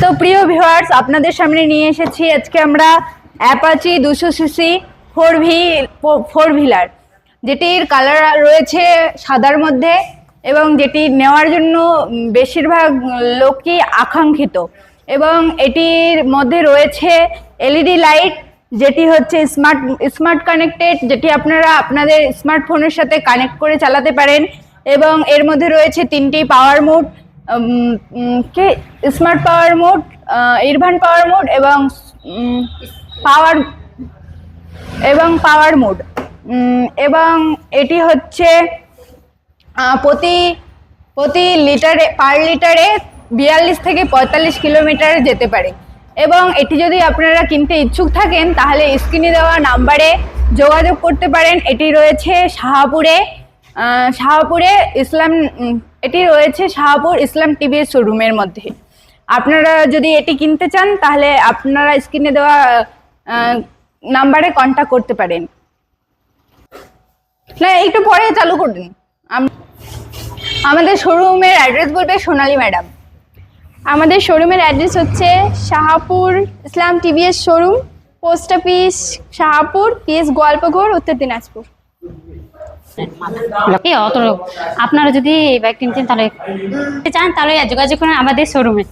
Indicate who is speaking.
Speaker 1: তো প্রিয় ভিউয়ার্স, আপনাদের সামনে নিয়ে এসেছি আজকে আমরা অ্যাপাচি 200 সিসি 4 হুইলার, যেটির কালার রয়েছে সাদার মধ্যে এবং যেটি নেওয়ার জন্য বেশিরভাগ লোকই আকাঙ্ক্ষিত। এবং এটির মধ্যে রয়েছে এলইডি লাইট, যেটি হচ্ছে স্মার্ট কানেক্টেড, যেটি আপনারা আপনাদের স্মার্টফোনের সাথে কানেক্ট করে চালাতে পারেন। এবং এর মধ্যে রয়েছে 3টি power mode, smart power mode, ইরভান পাওয়ার মোড এবং পাওয়ার মোড। এবং এটি হচ্ছে প্রতি লিটারে পার লিটারে 42 থেকে 45 কিলোমিটার যেতে পারে। এবং এটি যদি আপনারা কিনতে ইচ্ছুক থাকেন তাহলে স্ক্রিনে দেওয়া নাম্বারে যোগাযোগ করতে পারেন। এটি রয়েছে শাহপুরে শাহপুর ইসলাম টিভিএস শোরুমের মধ্যে। আপনারা যদি এটি কিনতে চান তাহলে আপনারা স্ক্রিনে দেওয়া নাম্বারে কন্ট্যাক্ট করতে পারেন। না, একটু পরে চালু করুন। আমাদের শোরুমের অ্যাড্রেস বলবে সোনালী ম্যাডাম।
Speaker 2: আমাদের শোরুমের অ্যাড্রেস হচ্ছে Shahpur Islam TVS showroom, post office Shahpur, PS Goalpaghar, Uttar Dinajpur.
Speaker 3: আপনারা যদি এই বাইক কিনতে চান তাহলে যোগাযোগ করুন আমাদের শোরুমে।